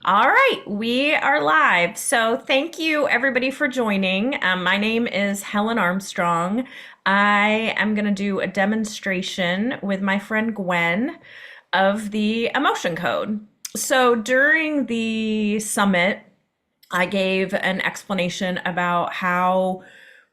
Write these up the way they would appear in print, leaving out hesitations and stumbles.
All right, we are live. So thank you everybody for joining. My name is Helen Armstrong. I am going to do a demonstration with my friend Gwen of the emotion code. So during the summit, I gave an explanation about how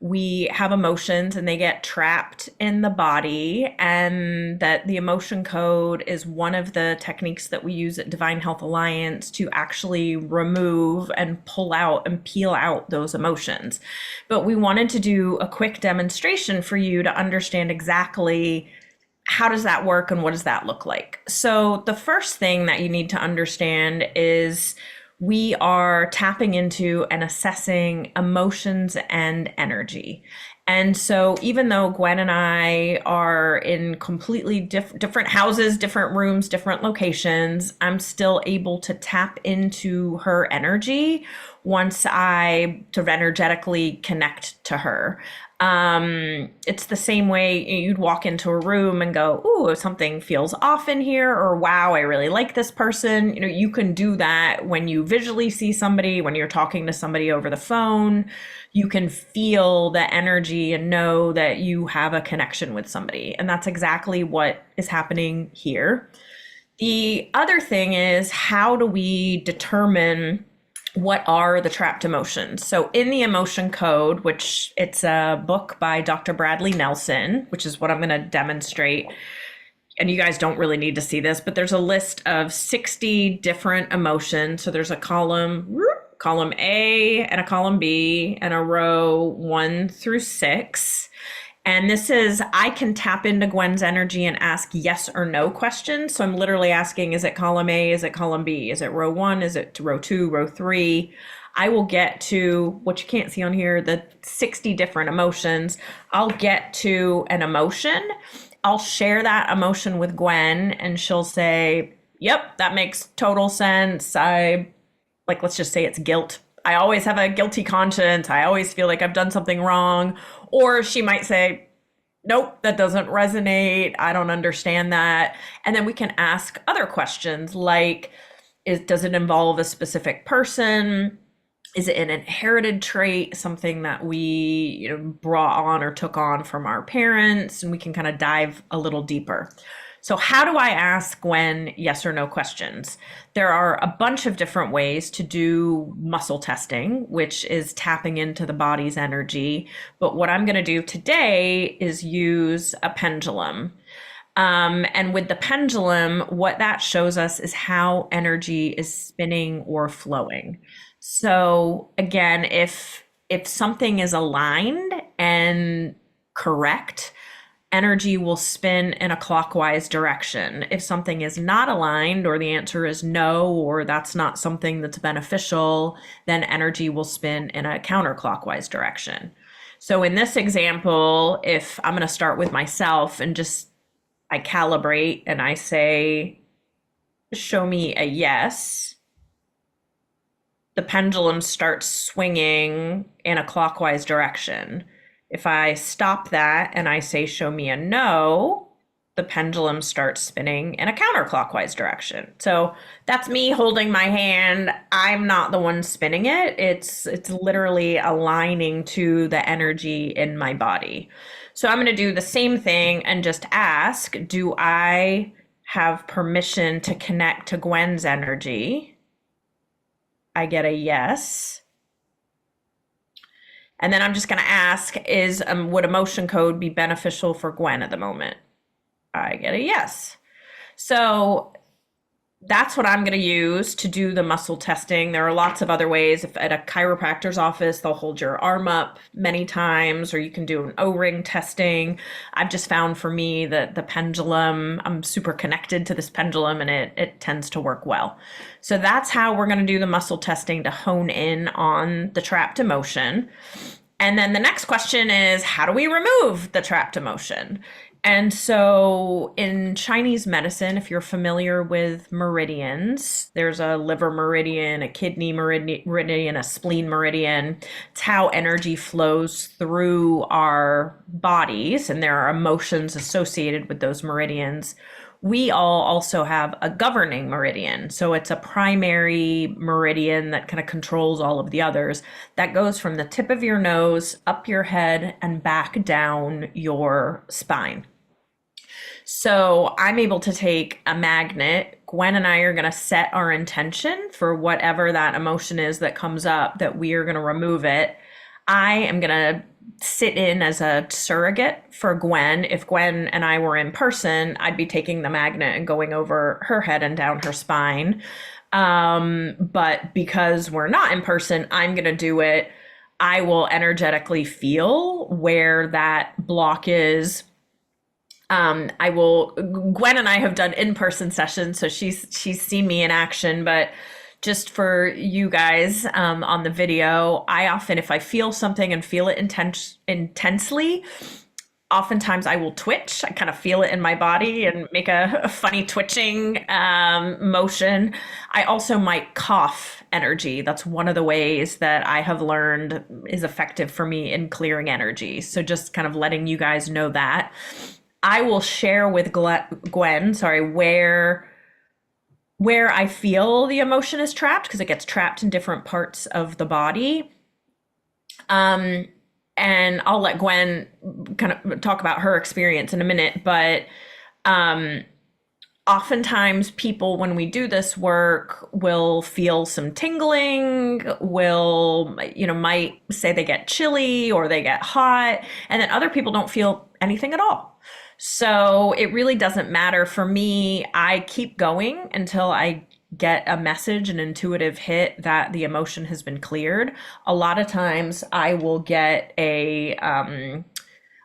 we have emotions and they get trapped in the body, and that the emotion code is one of the techniques that we use at Divine Health Alliance to actually remove and pull out and peel out those emotions. But we wanted to do a quick demonstration for you to understand exactly how does that work and what does that look like. So the first thing that you need to understand is we are tapping into and assessing emotions and energy. And so even though Gwen and I are in completely different houses, different rooms, different locations, I'm still able to tap into her energy once I sort of energetically connect to her. It's the same way you'd walk into a room and go, "Ooh, something feels off in here," or "Wow, I really like this person." You can do that when you visually see somebody, when you're talking to somebody over the phone. You can feel the energy and know that you have a connection with somebody. And that's exactly what is happening here. The other thing is, how do we determine what are the trapped emotions? So in the emotion code, which it's a book by Dr. Bradley Nelson, which is what I'm going to demonstrate. And you guys don't really need to see this, but there's a list of 60 different emotions. So there's a column A and a column B and a row 1 through 6. And this is, I can tap into Gwen's energy and ask yes or no questions. So I'm literally asking, is it column A? Is it column B? Is it row 1? Is it row 2, row 3? I will get to what you can't see on here, the 60 different emotions. I'll get to an emotion. I'll share that emotion with Gwen and she'll say, yep, that makes total sense. Let's just say it's guilt. I always have a guilty conscience. I always feel like I've done something wrong. Or she might say, nope, that doesn't resonate. I don't understand that. And then we can ask other questions like, does it involve a specific person? Is it an inherited trait, something that we brought on or took on from our parents? And we can kind of dive a little deeper. So how do I ask Gwen yes or no questions? There are a bunch of different ways to do muscle testing, which is tapping into the body's energy. But what I'm going to do today is use a pendulum. And with the pendulum, what that shows us is how energy is spinning or flowing. So again, if something is aligned and correct, energy will spin in a clockwise direction. If something is not aligned, or the answer is no, or that's not something that's beneficial, then energy will spin in a counterclockwise direction. So in this example, if I'm going to start with myself and just I calibrate and I say, show me a yes, the pendulum starts swinging in a clockwise direction. If I stop that and I say, show me a no, the pendulum starts spinning in a counterclockwise direction. So that's me holding my hand. I'm not the one spinning it. It's literally aligning to the energy in my body. So I'm going to do the same thing and just ask, do I have permission to connect to Gwen's energy? I get a yes. And then I'm just going to ask, would emotion code be beneficial for Gwen at the moment? I get a yes. So that's what I'm going to use to do the muscle testing. There are lots of other ways. If at a chiropractor's office, they'll hold your arm up many times, or you can do an O-ring testing. I've just found for me that the pendulum, I'm super connected to this pendulum and it tends to work well. So that's how we're going to do the muscle testing to hone in on the trapped emotion. And then the next question is, how do we remove the trapped emotion? And so in Chinese medicine, if you're familiar with meridians, there's a liver meridian, a kidney meridian, a spleen meridian. It's how energy flows through our bodies, and there are emotions associated with those meridians. we all also have a governing meridian. So it's a primary meridian that kind of controls all of the others, that goes from the tip of your nose up your head and back down your spine. So I'm able to take a magnet. Gwen and I are going to set our intention for whatever that emotion is that comes up, that we are going to remove it. I am going to sit in as a surrogate for Gwen. If Gwen and I were in person, I'd be taking the magnet and going over her head and down her spine. But because we're not in person, I'm going to do it. I will energetically feel where that block is. I will, Gwen and I have done in-person sessions, so she's seen me in action, but just for you guys, on the video, I often, if I feel something and feel it intensely, oftentimes I will twitch. I kind of feel it in my body and make a funny twitching motion. I also might cough energy. That's one of the ways that I have learned is effective for me in clearing energy. So just kind of letting you guys know that. I will share with Gwen, sorry, where I feel the emotion is trapped, because it gets trapped in different parts of the body. And I'll let Gwen kind of talk about her experience in a minute, but oftentimes people, when we do this work, will feel some tingling, will, might say they get chilly or they get hot, and then other people don't feel anything at all. So it really doesn't matter. For me, I keep going until I get a message, an intuitive hit that the emotion has been cleared. A lot of times I will get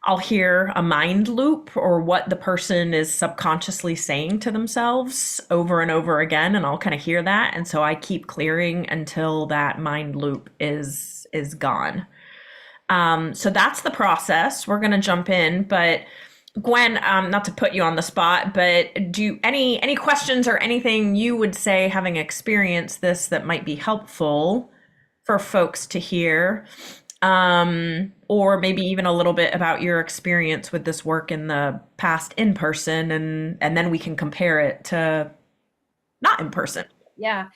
I'll hear a mind loop, or what the person is subconsciously saying to themselves over and over again, and I'll kind of hear that. And so I keep clearing until that mind loop is gone. So that's the process. We're going to jump in, but Gwen, not to put you on the spot, but do any questions or anything you would say, having experienced this, that might be helpful for folks to hear, or maybe even a little bit about your experience with this work in the past in person, and then we can compare it to not in person. Yeah.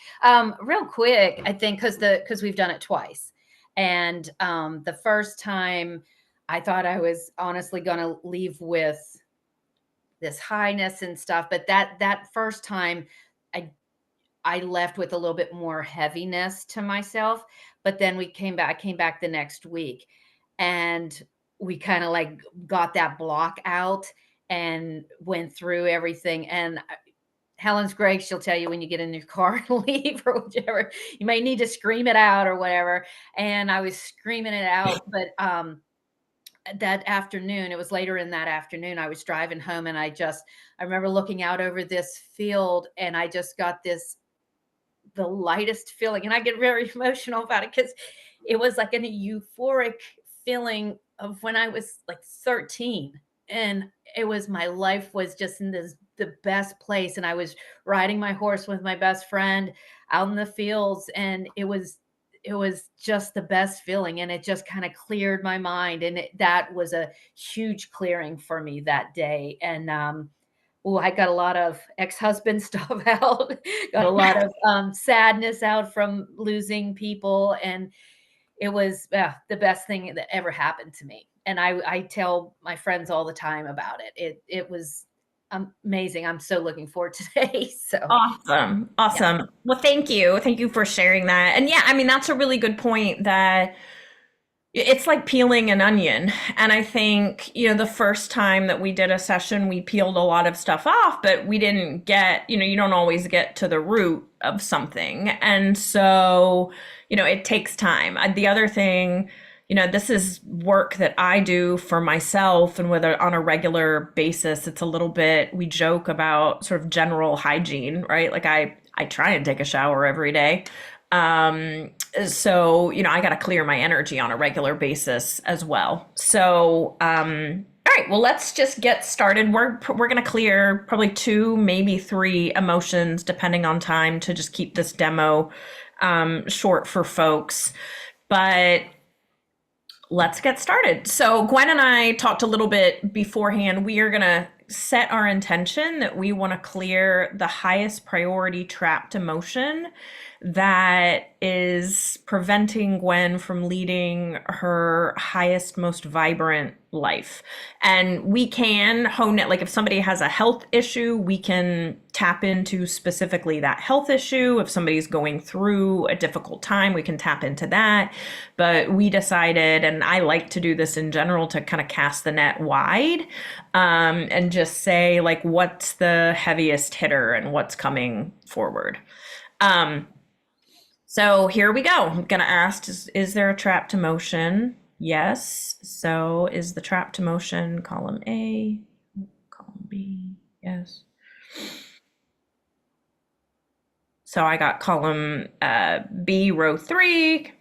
Real quick, I think because we've done it twice, and the first time I thought I was honestly going to leave with this highness and stuff, but that first time I left with a little bit more heaviness to myself. But then I came back the next week, and we kind of like got that block out and went through everything. And Helen's great. She'll tell you when you get in your car and leave or whichever, you may need to scream it out or whatever. And I was screaming it out, but that afternoon, it was later in that afternoon, I was driving home, and I remember looking out over this field, and I just got the lightest feeling. And I get very emotional about it, because it was like a euphoric feeling of when I was like 13. And my life was just in the best place. And I was riding my horse with my best friend out in the fields, and it was just the best feeling, and it just kind of cleared my mind. And that was a huge clearing for me that day. And I got a lot of ex-husband stuff out, got a lot of sadness out from losing people, and it was the best thing that ever happened to me. And I tell my friends all the time about it. It was amazing. I'm so looking forward to today. So Awesome. yeah. Awesome. Well, thank you. Thank you for sharing that. And yeah, I mean, that's a really good point, that it's like peeling an onion. And I think, the first time that we did a session, we peeled a lot of stuff off, but we didn't get, you don't always get to the root of something. And so, it takes time. The other thing, this is work that I do for myself, and whether on a regular basis, it's a little bit, we joke about sort of general hygiene, right? Like I try and take a shower every day. So, I got to clear my energy on a regular basis as well. So, all right, well, let's just get started. We're going to clear probably 2, maybe 3 emotions, depending on time, to just keep this demo short for folks. But let's get started. So Gwen and I talked a little bit beforehand. We are going to set our intention that we want to clear the highest priority trapped emotion that is preventing Gwen from leading her highest, most vibrant life. And we can hone it. Like if somebody has a health issue, we can tap into specifically that health issue. If somebody's going through a difficult time, we can tap into that. But we decided, and I like to do this in general, to kind of cast the net wide, and just say, like, what's the heaviest hitter and what's coming forward. So here we go. I'm going to ask, is there a trapped emotion? Yes. So is the trapped emotion column A, column B? Yes. So I got column B, row 3.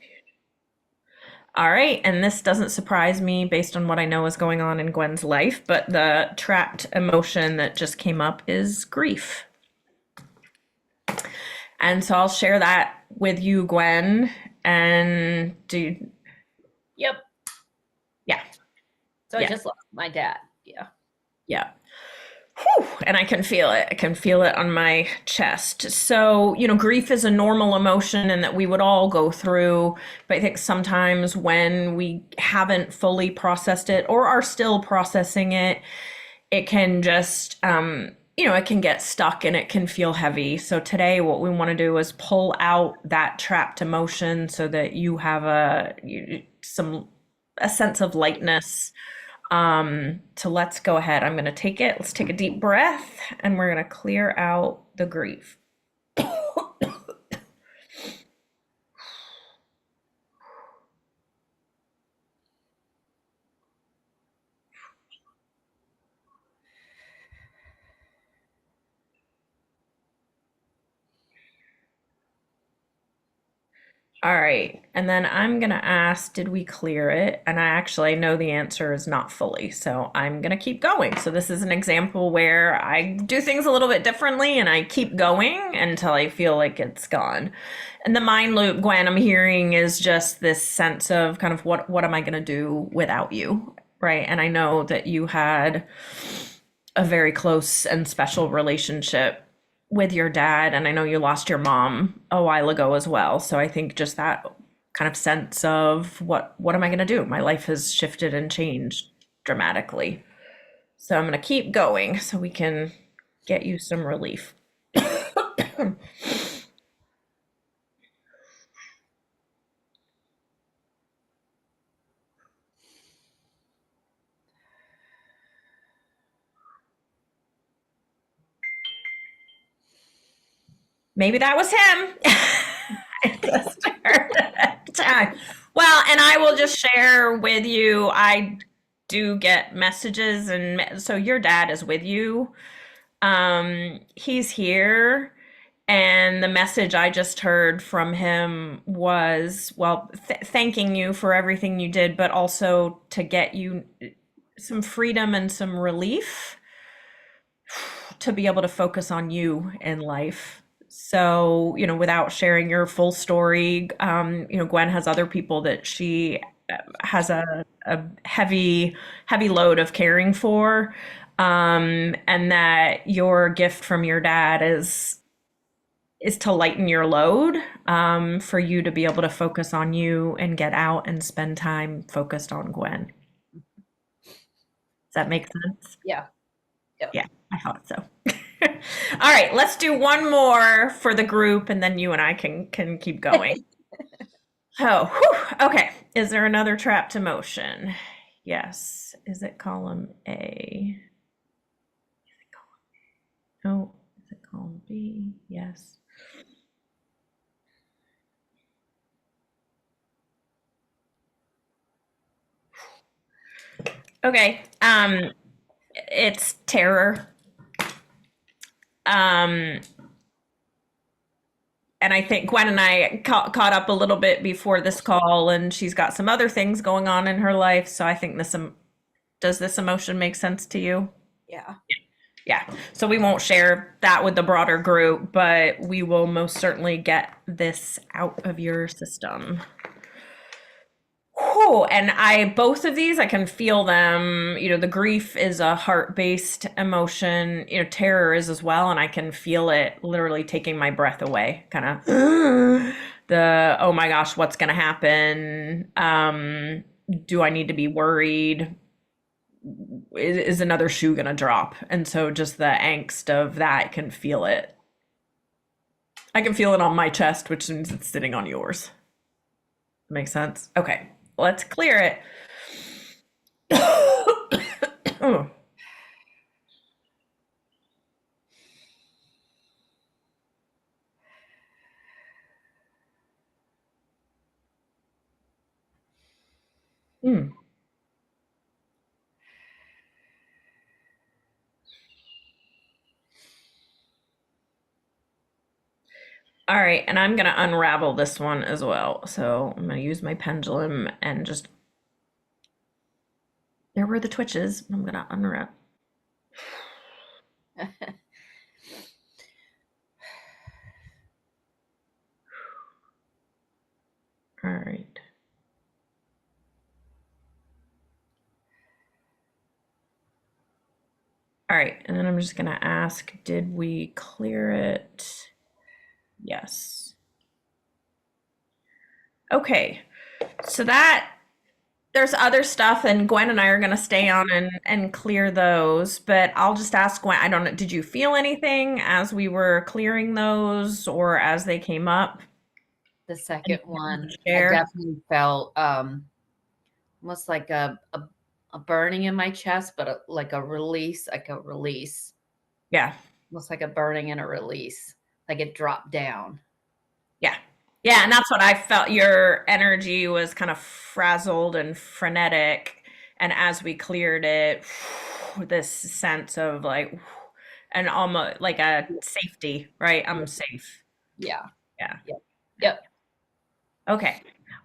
All right, and this doesn't surprise me based on what I know is going on in Gwen's life, but the trapped emotion that just came up is grief. And so I'll share that with you, Gwen, and Yep. yeah. So Yeah. I just lost my dad. Yeah. Yeah. Whew, and I can feel it. I can feel it on my chest. So, grief is a normal emotion and that we would all go through. But I think sometimes when we haven't fully processed it or are still processing it, it can just, it can get stuck and it can feel heavy. So today, what we want to do is pull out that trapped emotion so that you have a sense of lightness. So let's go ahead. I'm going to take it. Let's take a deep breath and we're going to clear out the grief. All right. And then I'm going to ask, did we clear it? And I know the answer is not fully. So I'm going to keep going. So this is an example where I do things a little bit differently and I keep going until I feel like it's gone. And the mind loop, Gwen, I'm hearing is just this sense of kind of what am I going to do without you? Right. And I know that you had a very close and special relationship with your dad, and I know you lost your mom a while ago as well. So I think just that kind of sense of what am I going to do? My life has shifted and changed dramatically. So I'm going to keep going so we can get you some relief. Maybe that was him. Well, and I will just share with you, I do get messages, and so your dad is with you. He's here, and the message I just heard from him was, well, thanking you for everything you did, but also to get you some freedom and some relief to be able to focus on you in life. So, without sharing your full story, Gwen has other people that she has a heavy, heavy load of caring for. And that your gift from your dad is to lighten your load, for you to be able to focus on you and get out and spend time focused on Gwen. Does that make sense? Yeah. Yep. Yeah, I thought so. All right, let's do one more for the group and then you and I can keep going. Oh, whew, okay. Is there another trapped emotion? Yes. Is it column A? Oh, is it column B? Yes. Okay. It's terror. And I think Gwen and I caught up a little bit before this call, and she's got some other things going on in her life. So I think does this emotion make sense to you? Yeah. Yeah. So we won't share that with the broader group, but we will most certainly get this out of your system. Whew. Oh, and both of these, I can feel them. The grief is a heart-based emotion, terror is as well, and I can feel it literally taking my breath away, kind of oh my gosh, what's going to happen? Do I need to be worried? Is another shoe going to drop? And so just the angst of that, I can feel it. I can feel it on my chest, which means it's sitting on yours. Makes sense? Okay, let's clear it. Oh. Mm. All right, and I'm gonna unravel this one as well. So I'm gonna use my pendulum and just, there were the twitches. I'm gonna unwrap. All right. All right, and then I'm just gonna ask, did we clear it? Yes. Okay, so there's other stuff, and Gwen and I are gonna stay on and clear those, but I'll just ask Gwen, I don't know, did you feel anything as we were clearing those or as they came up? The second one, I Share? definitely felt almost like a burning in my chest, but like a release, Yeah. almost like a burning and a release, like it dropped down. Yeah. Yeah, and that's what I felt. Your energy was kind of frazzled and frenetic. And as we cleared it, this sense of like, and almost like a safety, right? I'm safe. Yeah. Yeah. Yep. Okay.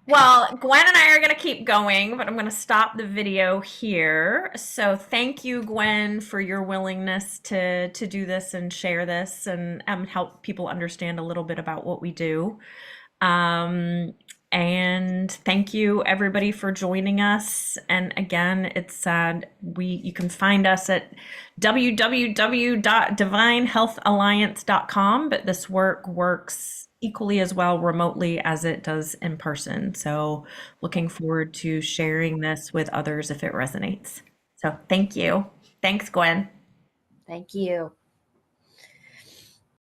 Well, Gwen and I are going to keep going, but I'm going to stop the video here. So thank you, Gwen, for your willingness to do this and share this and help people understand a little bit about what we do. And thank you everybody for joining us. And again, it's you can find us at www.divinehealthalliance.com, but this work works equally as well remotely as it does in person. So looking forward to sharing this with others if it resonates. So thank you. Thanks, Gwen. Thank you.